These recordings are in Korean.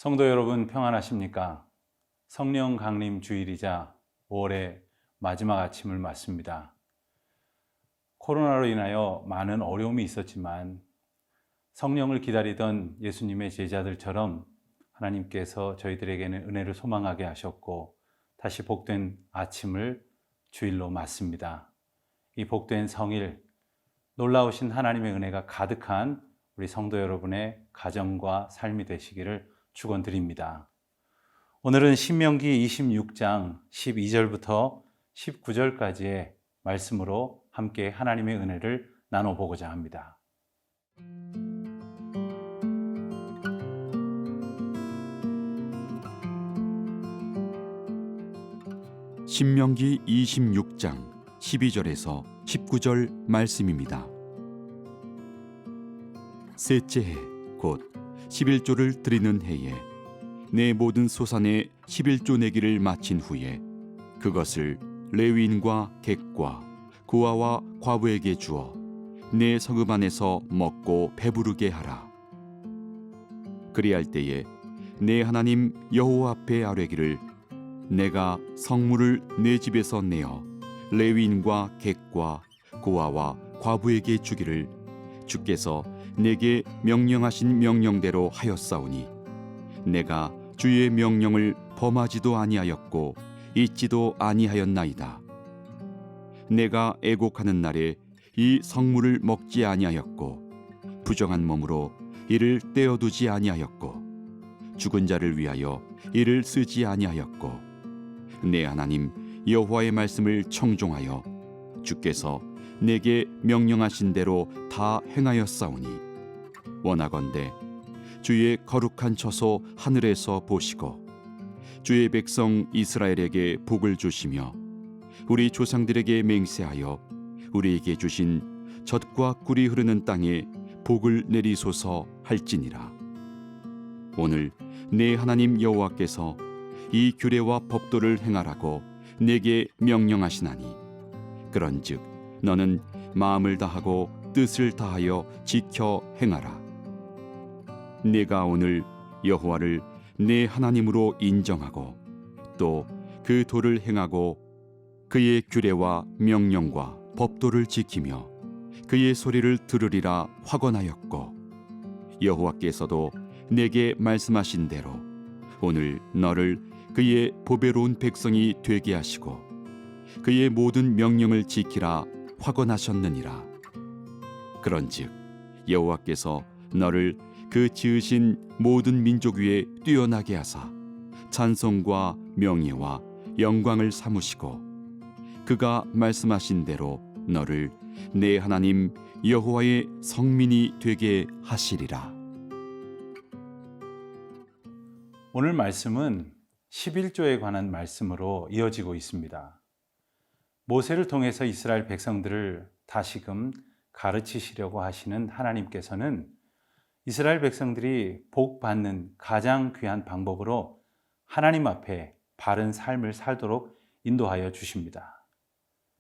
성도 여러분 평안하십니까? 성령 강림 주일이자 5월의 마지막 아침을 맞습니다. 코로나로 인하여 많은 어려움이 있었지만 성령을 기다리던 예수님의 제자들처럼 하나님께서 저희들에게는 은혜를 소망하게 하셨고 다시 복된 아침을 주일로 맞습니다. 이 복된 성일, 놀라우신 하나님의 은혜가 가득한 우리 성도 여러분의 가정과 삶이 되시기를 축원드립니다. 오늘은 신명기 26장 12절부터 19절까지의 말씀으로 함께 하나님의 은혜를 나눠보고자 합니다. 신명기 26장 12절에서 19절 말씀입니다. 셋째 해 곧 11조를 드리는 해에 내 모든 소산의 11조 내기를 마친 후에 그것을 레위인과 객과 고아와 과부에게 주어 내 성읍 안에서 먹고 배부르게 하라. 그리할 때에 내 하나님 여호와 앞에 아뢰기를 내가 성물을 내 집에서 내어 레위인과 객과 고아와 과부에게 주기를 주께서 내게 명령하신 명령대로 하였사오니 내가 주의 명령을 범하지도 아니하였고 잊지도 아니하였나이다. 내가 애곡하는 날에 이 성물을 먹지 아니하였고 부정한 몸으로 이를 떼어두지 아니하였고 죽은 자를 위하여 이를 쓰지 아니하였고 내 하나님 여호와의 말씀을 청종하여 주께서 내게 명령하신 대로 다 행하였사오니 원하건대 주의 거룩한 처소 하늘에서 보시고 주의 백성 이스라엘에게 복을 주시며 우리 조상들에게 맹세하여 우리에게 주신 젖과 꿀이 흐르는 땅에 복을 내리소서 할지니라. 오늘 내 하나님 여호와께서 이 규례와 법도를 행하라고 내게 명령하시나니 그런즉 너는 마음을 다하고 뜻을 다하여 지켜 행하라. 내가 오늘 여호와를 내 하나님으로 인정하고 또 그 도를 행하고 그의 규례와 명령과 법도를 지키며 그의 소리를 들으리라 확언하였고 여호와께서도 내게 말씀하신 대로 오늘 너를 그의 보배로운 백성이 되게 하시고 그의 모든 명령을 지키라 확언하셨느니라. 그런즉 여호와께서 너를 그 지으신 모든 민족 위에 뛰어나게 하사 찬송과 명예와 영광을 삼으시고 그가 말씀하신 대로 너를 내 하나님 여호와의 성민이 되게 하시리라. 오늘 말씀은 11조에 관한 말씀으로 이어지고 있습니다. 모세를 통해서 이스라엘 백성들을 다시금 가르치시려고 하시는 하나님께서는 이스라엘 백성들이 복 받는 가장 귀한 방법으로 하나님 앞에 바른 삶을 살도록 인도하여 주십니다.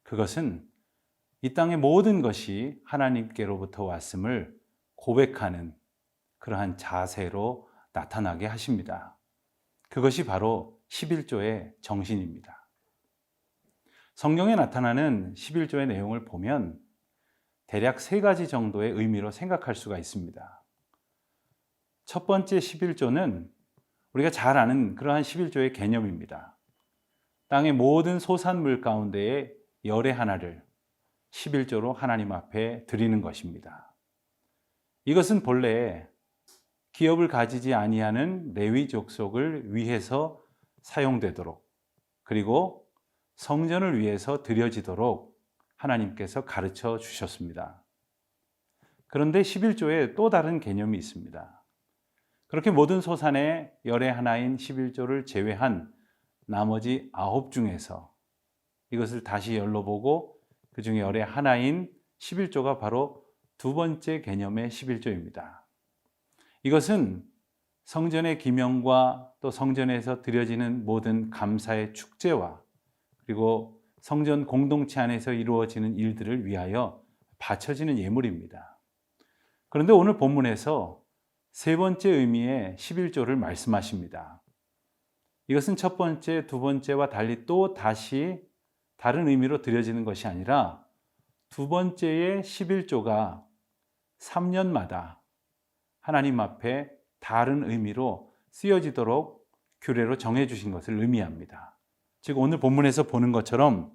그것은 이 땅의 모든 것이 하나님께로부터 왔음을 고백하는 그러한 자세로 나타나게 하십니다. 그것이 바로 11조의 정신입니다. 성경에 나타나는 11조의 내용을 보면 대략 3가지 정도의 의미로 생각할 수가 있습니다. 첫 번째 11조는 우리가 잘 아는 그러한 11조의 개념입니다. 땅의 모든 소산물 가운데의 열의 하나를 11조로 하나님 앞에 드리는 것입니다. 이것은 본래 기업을 가지지 아니하는 레위 족속을 위해서 사용되도록 그리고 성전을 위해서 드려지도록 하나님께서 가르쳐 주셨습니다. 그런데 11조에 또 다른 개념이 있습니다. 그렇게 모든 소산의 열의 하나인 11조를 제외한 나머지 9 중에서 이것을 다시 열로 보고 그 중에 열의 하나인 11조가 바로 두 번째 개념의 11조입니다. 이것은 성전의 기명과 또 성전에서 드려지는 모든 감사의 축제와 그리고 성전 공동체 안에서 이루어지는 일들을 위하여 바쳐지는 예물입니다. 그런데 오늘 본문에서 세 번째 의미의 11조를 말씀하십니다. 이것은 첫 번째, 두 번째와 달리 또 다시 다른 의미로 드려지는 것이 아니라 두 번째의 11조가 3년마다 하나님 앞에 다른 의미로 쓰여지도록 규례로 정해주신 것을 의미합니다. 즉 오늘 본문에서 보는 것처럼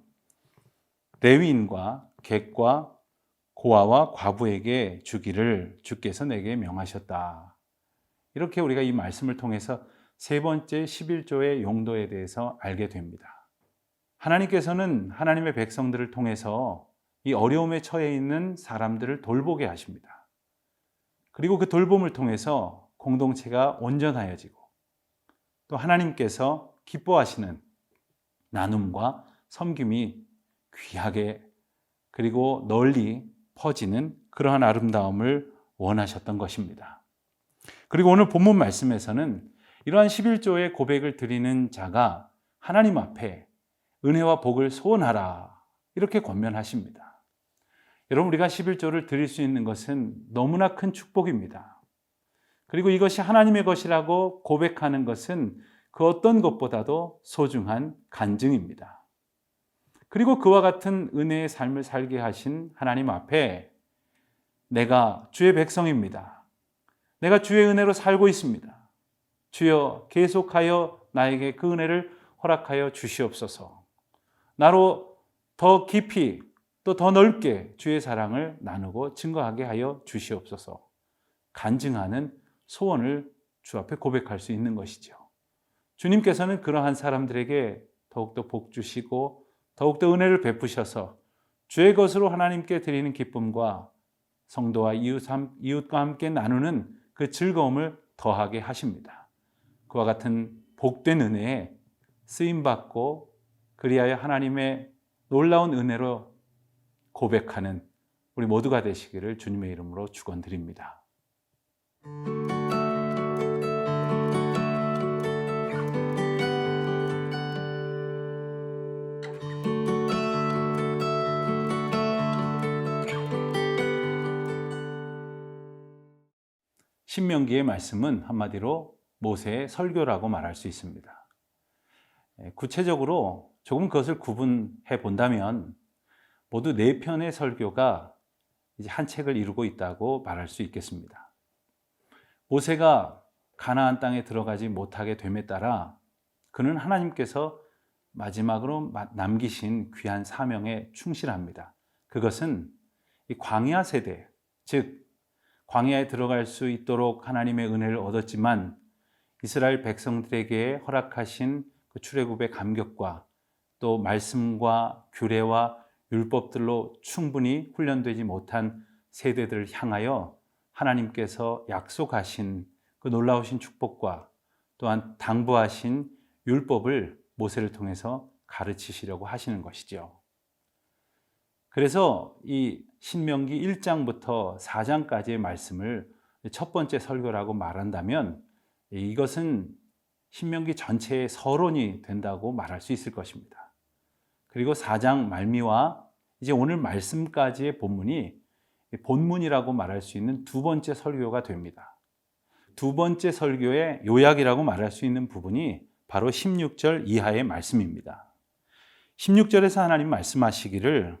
레위인과 객과 고아와 과부에게 주기를 주께서 내게 명하셨다. 이렇게 우리가 이 말씀을 통해서 세 번째 11조의 용도에 대해서 알게 됩니다. 하나님께서는 하나님의 백성들을 통해서 이 어려움에 처해 있는 사람들을 돌보게 하십니다. 그리고 그 돌봄을 통해서 공동체가 온전하여지고 또 하나님께서 기뻐하시는 나눔과 섬김이 귀하게 그리고 널리 퍼지는 그러한 아름다움을 원하셨던 것입니다. 그리고 오늘 본문 말씀에서는 이러한 11조의 고백을 드리는 자가 하나님 앞에 은혜와 복을 소원하라 이렇게 권면하십니다. 여러분 우리가 11조를 드릴 수 있는 것은 너무나 큰 축복입니다. 그리고 이것이 하나님의 것이라고 고백하는 것은 그 어떤 것보다도 소중한 간증입니다. 그리고 그와 같은 은혜의 삶을 살게 하신 하나님 앞에 내가 주의 백성입니다. 내가 주의 은혜로 살고 있습니다. 주여 계속하여 나에게 그 은혜를 허락하여 주시옵소서. 나로 더 깊이 또 더 넓게 주의 사랑을 나누고 증거하게 하여 주시옵소서. 간증하는 소원을 주 앞에 고백할 수 있는 것이죠. 주님께서는 그러한 사람들에게 더욱더 복 주시고 더욱더 은혜를 베푸셔서 주의 것으로 하나님께 드리는 기쁨과 성도와 이웃과 함께 나누는 그 즐거움을 더하게 하십니다. 그와 같은 복된 은혜에 쓰임받고 그리하여 하나님의 놀라운 은혜로 고백하는 우리 모두가 되시기를 주님의 이름으로 축원드립니다. 신명기의 말씀은 한마디로 모세의 설교라고 말할 수 있습니다. 구체적으로 조금 그것을 구분해 본다면 모두 4편의 설교가 이제 한 책을 이루고 있다고 말할 수 있겠습니다. 모세가 가나안 땅에 들어가지 못하게 됨에 따라 그는 하나님께서 마지막으로 남기신 귀한 사명에 충실합니다. 그것은 이 광야 세대, 즉 광야에 들어갈 수 있도록 하나님의 은혜를 얻었지만 이스라엘 백성들에게 허락하신 그 출애굽의 감격과 또 말씀과 규례와 율법들로 충분히 훈련되지 못한 세대들을 향하여 하나님께서 약속하신 그 놀라우신 축복과 또한 당부하신 율법을 모세를 통해서 가르치시려고 하시는 것이죠. 그래서 이 신명기 1장부터 4장까지의 말씀을 첫 번째 설교라고 말한다면 이것은 신명기 전체의 서론이 된다고 말할 수 있을 것입니다. 그리고 4장 말미와 이제 오늘 말씀까지의 본문이 본문이라고 말할 수 있는 두 번째 설교가 됩니다. 두 번째 설교의 요약이라고 말할 수 있는 부분이 바로 16절 이하의 말씀입니다. 16절에서 하나님 말씀하시기를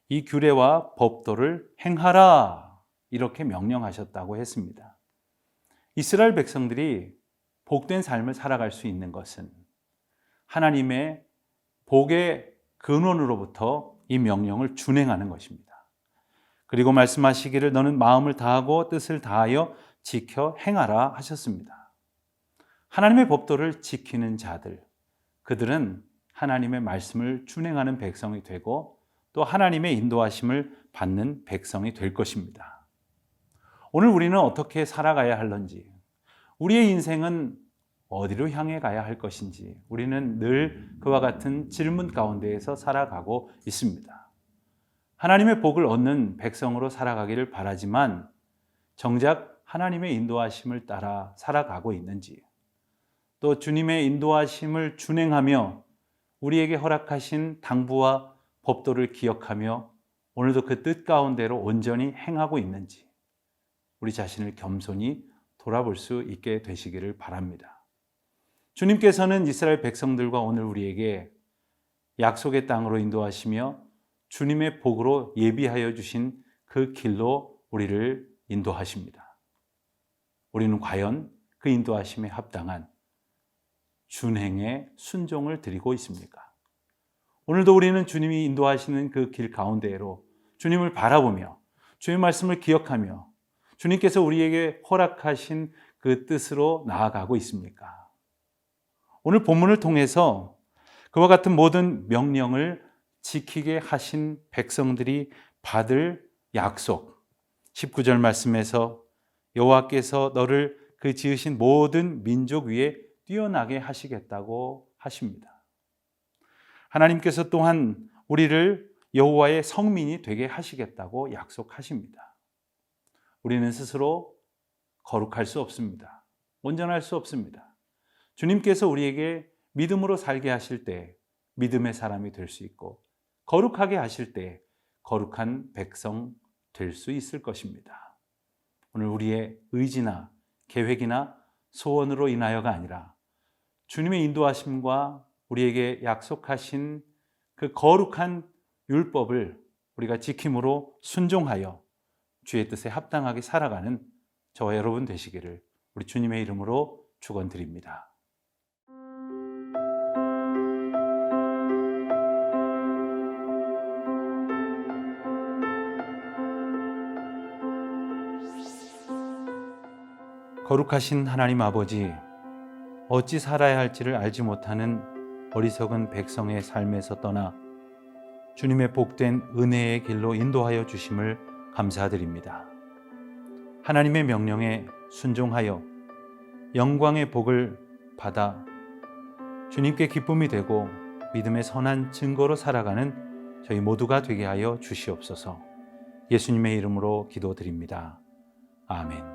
이 규례와 법도를 행하라 이렇게 명령하셨다고 했습니다. 이스라엘 백성들이 복된 삶을 살아갈 수 있는 것은 하나님의 복의 근원으로부터 이 명령을 준행하는 것입니다. 그리고 말씀하시기를 너는 마음을 다하고 뜻을 다하여 지켜 행하라 하셨습니다. 하나님의 법도를 지키는 자들, 그들은 하나님의 말씀을 준행하는 백성이 되고 또 하나님의 인도하심을 받는 백성이 될 것입니다. 오늘 우리는 어떻게 살아가야 할런지, 우리의 인생은 어디로 향해 가야 할 것인지 우리는 늘 그와 같은 질문 가운데에서 살아가고 있습니다. 하나님의 복을 얻는 백성으로 살아가기를 바라지만 정작 하나님의 인도하심을 따라 살아가고 있는지, 또 주님의 인도하심을 준행하며 우리에게 허락하신 당부와 법도를 기억하며 오늘도 그 뜻 가운데로 온전히 행하고 있는지 우리 자신을 겸손히 돌아볼 수 있게 되시기를 바랍니다. 주님께서는 이스라엘 백성들과 오늘 우리에게 약속의 땅으로 인도하시며 주님의 복으로 예비하여 주신 그 길로 우리를 인도하십니다. 우리는 과연 그 인도하심에 합당한 준행의 순종을 드리고 있습니까? 오늘도 우리는 주님이 인도하시는 그 길 가운데로 주님을 바라보며 주의 말씀을 기억하며 주님께서 우리에게 허락하신 그 뜻으로 나아가고 있습니까? 오늘 본문을 통해서 그와 같은 모든 명령을 지키게 하신 백성들이 받을 약속, 19절 말씀에서 여호와께서 너를 그 지으신 모든 민족 위에 뛰어나게 하시겠다고 하십니다. 하나님께서 또한 우리를 여호와의 성민이 되게 하시겠다고 약속하십니다. 우리는 스스로 거룩할 수 없습니다. 온전할 수 없습니다. 주님께서 우리에게 믿음으로 살게 하실 때 믿음의 사람이 될 수 있고 거룩하게 하실 때 거룩한 백성 될 수 있을 것입니다. 오늘 우리의 의지나 계획이나 소원으로 인하여가 아니라 주님의 인도하심과 우리에게 약속하신 그 거룩한 율법을 우리가 지킴으로 순종하여 주의 뜻에 합당하게 살아가는 저와 여러분 되시기를 우리 주님의 이름으로 축원드립니다. 거룩하신 하나님 아버지, 어찌 살아야 할지를 알지 못하는 어리석은 백성의 삶에서 떠나 주님의 복된 은혜의 길로 인도하여 주심을 감사드립니다. 하나님의 명령에 순종하여 영광의 복을 받아 주님께 기쁨이 되고 믿음의 선한 증거로 살아가는 저희 모두가 되게 하여 주시옵소서. 예수님의 이름으로 기도드립니다. 아멘.